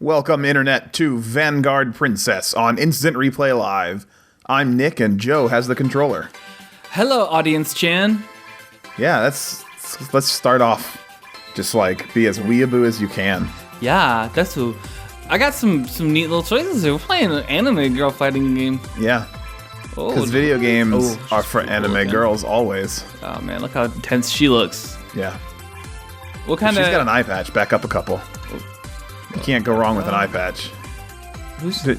Welcome, Internet, to Vanguard Princess on Instant Replay Live. I'm Nick, and Joe has the controller. Hello, Audience Chan. Yeah, let's start off just like be as weeaboo as you can. Yeah, that's who. I got some neat little choices here. We're playing an anime girl fighting game. Yeah, because video games are for anime girls always. Oh man, look how intense she looks. Yeah. What kind of? She's got an eye patch. Back up a couple. You can't go wrong with an eye patch.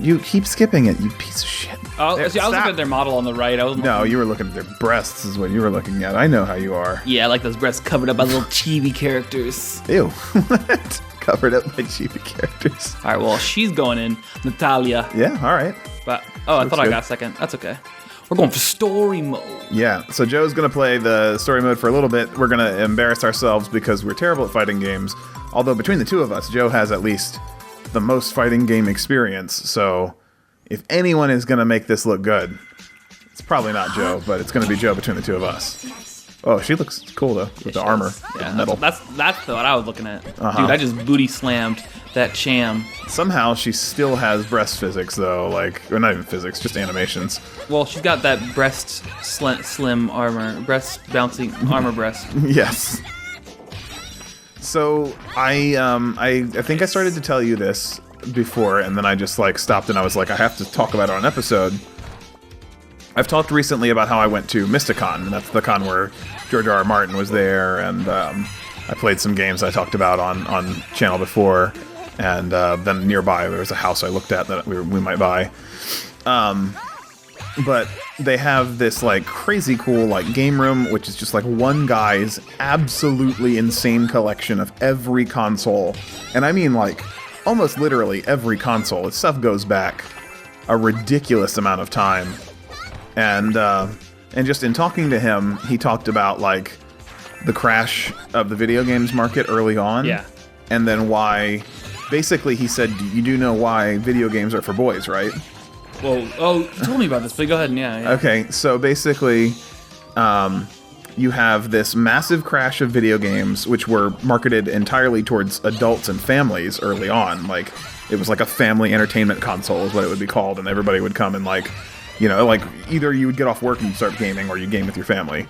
You keep skipping it, you piece of shit. Oh, see, I was looking at their model on the right. No, you were looking at their breasts is what you were looking at. I know how you are. Yeah, I like those breasts covered up by little chibi characters. Ew. What? Covered up by chibi characters. All right, well, she's going in. Natalia. Yeah, all right. But I thought I got second. That's okay. We're going for story mode. Yeah, so Joe's going to play the story mode for a little bit. We're going to embarrass ourselves because we're terrible at fighting games. Although between the two of us, Joe has at least the most fighting game experience. So if anyone is going to make this look good, it's probably not Joe, but it's going to be Joe between the two of us. Oh, she looks cool, though, with the armor. Yeah, metal. that's what I was looking at. Dude, I just booty slammed that cham. Somehow she still has breast physics, though. Or not even physics, just animations. Well, she's got that breast slim armor, breast bouncing armor breast. Yes. So I think I started to tell you this before, and then I just stopped and I was like, I have to talk about it on an episode. I've talked recently about how I went to Mysticon, and that's the con where George R.R. Martin was there, and I played some games I talked about on channel before, and then nearby there was a house I looked at that we might buy. But they have this crazy cool game room, which is just one guy's absolutely insane collection of every console, and I mean almost literally every console. This stuff goes back a ridiculous amount of time, and just in talking to him, he talked about the crash of the video games market early on, yeah, and then why. Basically, he said, "You do know why video games are for boys, right?" Well, you told me about this, but go ahead and yeah. Okay, so basically, you have this massive crash of video games, which were marketed entirely towards adults and families early on. It was a family entertainment console is what it would be called, and everybody would come and either you would get off work and start gaming, or you game with your family.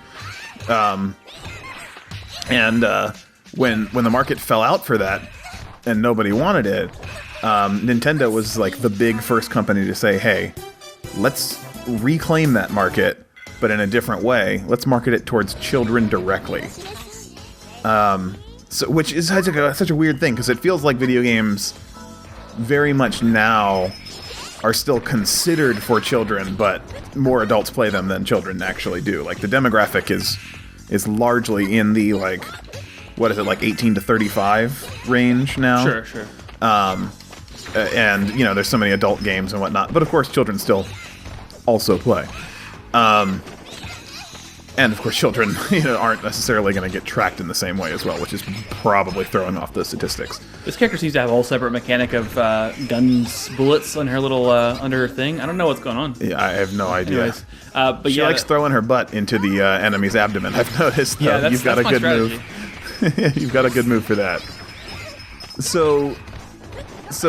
When the market fell out for that, and nobody wanted it, Nintendo was the big first company to say, hey, let's reclaim that market, but in a different way. Let's market it towards children directly. Which is such a weird thing, because it feels like video games very much now are still considered for children, but more adults play them than children actually do. The demographic is largely in the 18 to 35 range now. Sure. And there's so many adult games and whatnot, but of course children still also play. And of course children aren't necessarily going to get tracked in the same way as well, which is probably throwing off the statistics. This character seems to have a whole separate mechanic of guns, bullets on her little under her thing. I don't know what's going on. Yeah, I have no idea. Anyways, but she likes throwing her butt into the enemy's abdomen. I've noticed. Yeah, you've got a good strategy. move. You've got a good move for that. So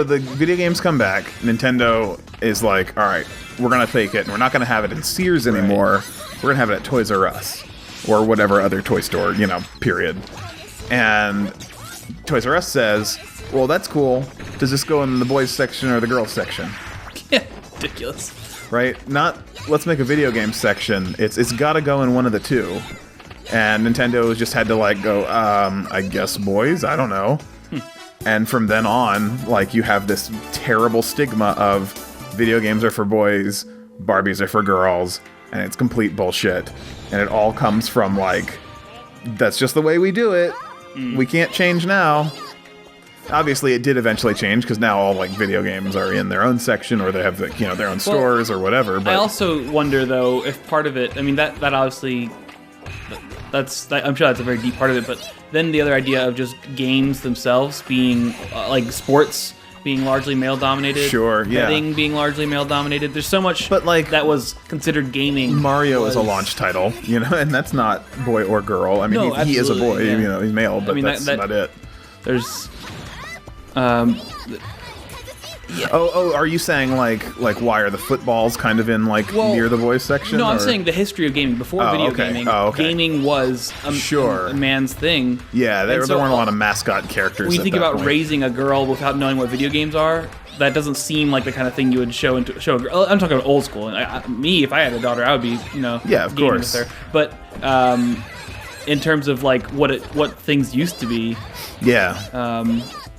the video games come back. Nintendo is all right, we're going to take it, and we're not going to have it in Sears anymore. Right. We're going to have it at Toys R Us, or whatever other toy store, period. And Toys R Us says, well, that's cool. Does this go in the boys section or the girls section? Yeah, ridiculous. Right? Not, let's make a video game section. It's got to go in one of the two. And Nintendo just had to go, I guess boys? I don't know. And from then on, you have this terrible stigma of video games are for boys, Barbies are for girls, and it's complete bullshit. And it all comes from, that's just the way we do it. We can't change now. Obviously, it did eventually change, because now all, video games are in their own section, or they have, their own stores or whatever. But I also wonder, though, if part of it, that obviously... I'm sure that's a very deep part of it, but then the other idea of just games themselves being sports being largely male dominated, sure, yeah, betting being largely male dominated. There's so much, but that was considered gaming. Mario is a launch title, and that's not boy or girl. I mean, no, he is a boy, yeah. He's male, but that's not it. There's Oh, are you saying like why are the footballs kind of in like near the boys section? No, I'm or? saying the history of gaming before video gaming. Gaming was a man's thing. Yeah, there weren't a lot of mascot characters. When you think about raising a girl without knowing what video games are, that doesn't seem like the kind of thing you would show a girl. I'm talking about old school. And me, if I had a daughter, I would be, of course. With her. But in terms of like what things used to be,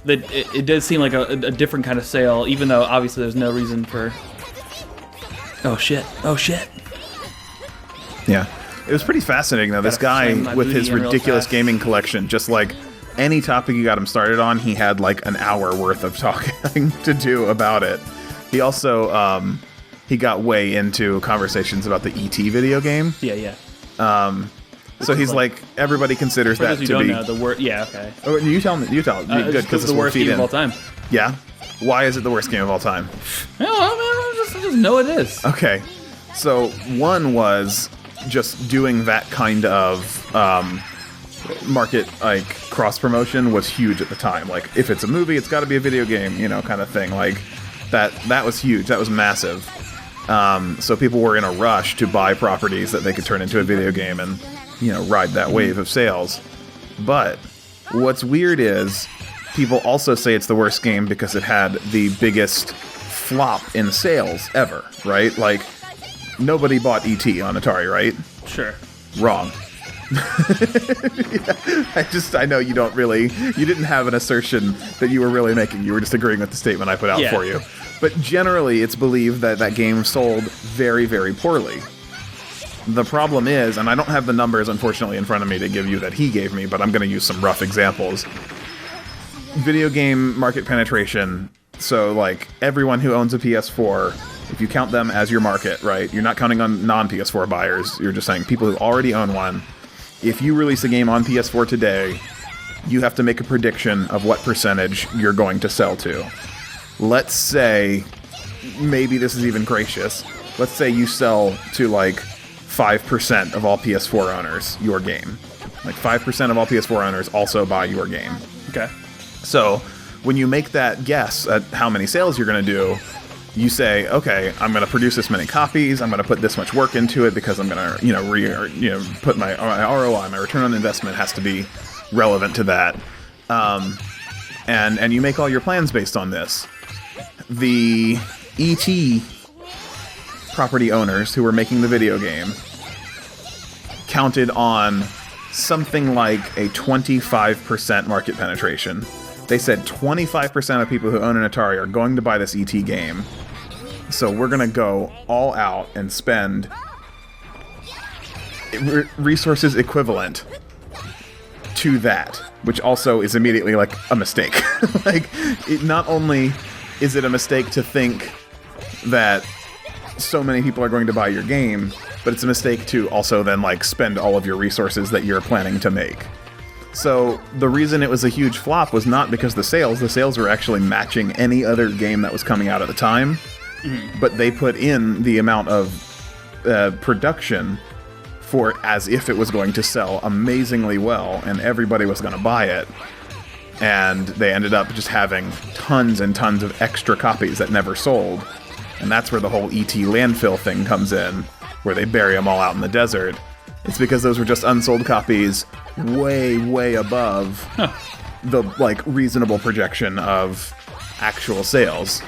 that it does seem like a different kind of sale, even though obviously there's no reason for. Oh shit! Yeah, it was pretty fascinating though. This guy with his ridiculous gaming collection, just like any topic you got him started on, he had like an hour worth of talking to do about it. He also he got way into conversations about the E.T. video game. Yeah. So he's like, everybody considers that to be. Know, the word. Yeah, okay. Oh, you tell me. Good, because it's the worst game of all time. Yeah. Why is it the worst game of all time? I just know it is. Okay. So one was just doing that kind of market like cross promotion was huge at the time. Like if it's a movie, it's got to be a video game, kind of thing. Like that was huge. That was massive. So people were in a rush to buy properties that they could turn into a video game and ride that wave of sales. But what's weird is people also say it's the worst game because it had the biggest flop in sales ever, right? Like nobody bought E.T. on Atari, right? Sure. Wrong. I know you didn't have an assertion that you were really making. You were just agreeing with the statement I put out for you. But generally, it's believed that game sold very, very poorly. The problem is, and I don't have the numbers, unfortunately, in front of me to give you that he gave me, but I'm going to use some rough examples. Video game market penetration. So, like, everyone who owns a PS4, if you count them as your market, right? You're not counting on non-PS4 buyers. You're just saying people who already own one. If you release a game on PS4 today, you have to make a prediction of what percentage you're going to sell to. Let's say, maybe this is even gracious, let's say you sell to like 5% of all PS4 owners your game. Like 5% of all PS4 owners also buy your game. Okay. So when you make that guess at how many sales you're going to do, you say, okay, I'm going to produce this many copies. I'm going to put this much work into it because I'm going to, put my ROI, my return on investment has to be relevant to that. And you make all your plans based on this. The E.T. property owners who were making the video game counted on something like a 25% market penetration. They said 25% of people who own an Atari are going to buy this E.T. game. So we're going to go all out and spend resources equivalent to that, which also is immediately like a mistake. Like, it not only is it a mistake to think that so many people are going to buy your game, but it's a mistake to also then like spend all of your resources that you're planning to make. So the reason it was a huge flop was not because the sales were actually matching any other game that was coming out at the time, but they put in the amount of production for as if it was going to sell amazingly well and everybody was going to buy it. And they ended up just having tons and tons of extra copies that never sold. And that's where the whole E.T. landfill thing comes in, where they bury them all out in the desert. It's because those were just unsold copies way, way above the like reasonable projection of actual sales.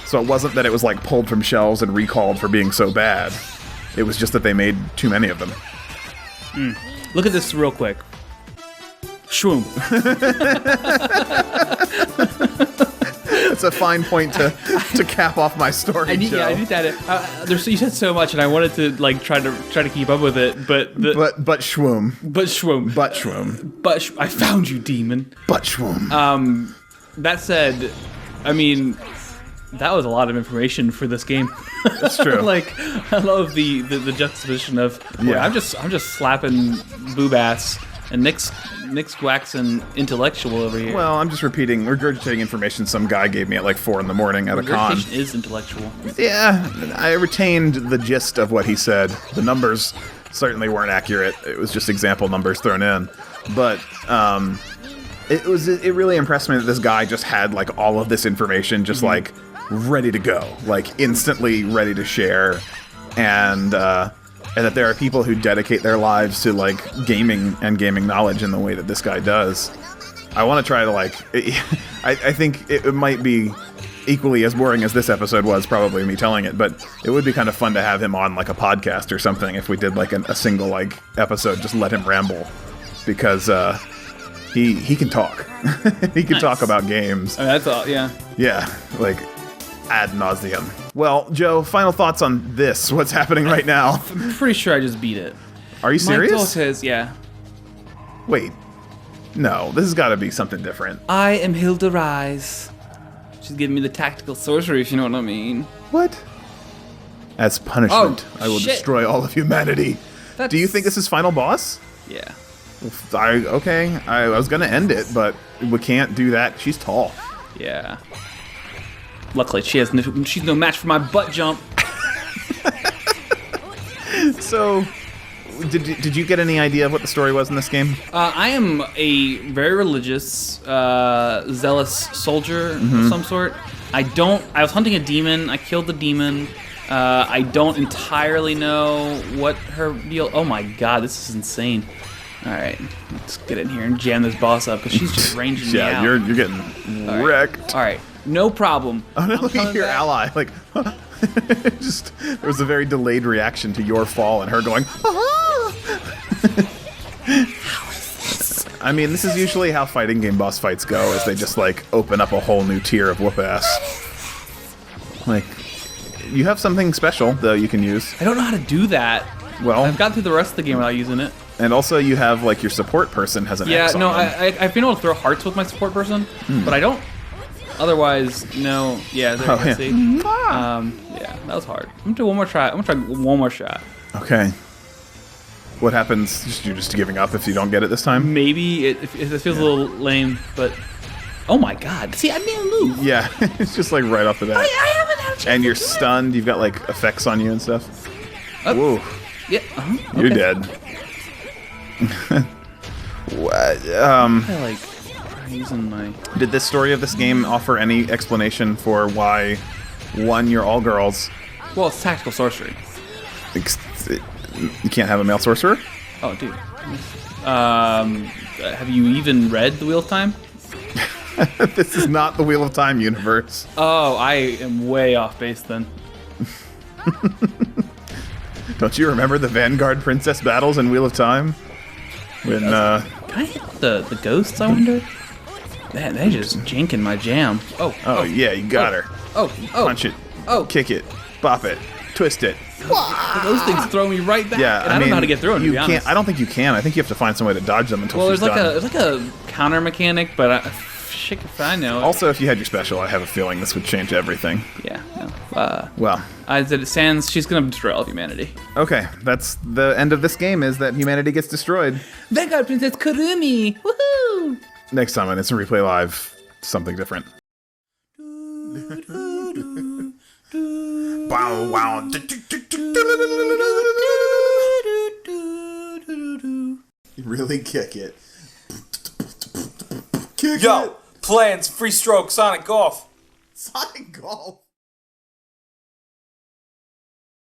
So it wasn't that it was like pulled from shelves and recalled for being so bad. It was just that they made too many of them. Look at this real quick. Shroom. It's a fine point to cap off my story. I need to add it. You said so much, and I wanted to like try to keep up with it, but shwoom. I found you, demon. But shwoom. That said, I mean, that was a lot of information for this game. That's true. Like, I love the juxtaposition of I'm just slapping boob ass, and Nick's waxing intellectual over here. Well, I'm just regurgitating information some guy gave me at like 4 a.m. at a con. Regurgitation is intellectual. Yeah, I retained the gist of what he said. The numbers certainly weren't accurate. It was just example numbers thrown in. But It really impressed me that this guy just had like all of this information just like ready to go, like instantly ready to share, and that there are people who dedicate their lives to like gaming and gaming knowledge in the way that this guy does. I want to try to like I think it might be equally as boring as this episode was, probably me telling it, but it would be kind of fun to have him on like a podcast or something if we did like a single like episode, just let him ramble, because he can talk. He can talk about games. I mean, that's all, yeah. Yeah, like ad nauseum. Well, Joe, final thoughts on this? What's happening right now? I'm pretty sure I just beat it. Are you serious? My daughters, yeah. Wait. No, this has got to be something different. I am Hilda Rise. She's giving me the tactical sorcery, if you know what I mean. What? As punishment, I will shit. destroy all of humanity. Do you think this is final boss? Yeah. Okay. I was gonna end it, but we can't do that. She's tall. Yeah. Luckily, she's no match for my butt jump. So, did you get any idea of what the story was in this game? I am a very religious, zealous soldier of some sort. I was hunting a demon. I killed the demon. I don't entirely know what her deal. Oh my god, this is insane. All right, let's get in here and jam this boss up because she's just ranging me out. Yeah, you're getting wrecked. All right, no problem. Oh no, look at your ally. Like, just there was a very delayed reaction to your fall and her going. I mean, this is usually how fighting game boss fights go, is they just like open up a whole new tier of whoop ass. Like, you have something special though you can use. I don't know how to do that. Well, I've gotten through the rest of the game without using it. And also you have like your support person has an X on them. I've been able to throw hearts with my support person, but I don't. Otherwise, no. Yeah, there you go. See. Yeah, that was hard. I'm gonna do one more try. I'm gonna try one more shot. Okay. What happens? You're just giving up if you don't get it this time? Maybe it feels a little lame, but oh my god! See, I didn't even move. Yeah, it's just like right off the bat. I haven't had a chance. And you're stunned. You've got like effects on you and stuff. Whoa. Yeah. Okay. You're dead. What? I like try using my. Did this story of this game offer any explanation for why, one, you're all girls? Well, it's tactical sorcery. You can't have a male sorcerer? Oh, dude. Have you even read The Wheel of Time? This is not the Wheel of Time universe. Oh, I am way off base then. Don't you remember the Vanguard princess battles in Wheel of Time? When, Can I hit the ghosts, I wonder? Man, they just janking my jam. Oh, yeah, you got her. Punch it. Kick it. Bop it. Twist it. Those things throw me right back. Yeah, and I don't know how to get through them, to be honest. I don't think you can. I think you have to find some way to dodge them until she's done. There's like a counter mechanic, but shit if I know. Also, if you had your special, I have a feeling this would change everything. Yeah, no. Well. As it stands, she's going to destroy all of humanity. Okay, that's the end of this game, is that humanity gets destroyed. Vanguard Princess Kurumi! Woohoo! Next time on Instant Replay Live, something different. Wow, wow. Really kick it. Yo, plans, free stroke, Sonic Golf. Sonic Golf.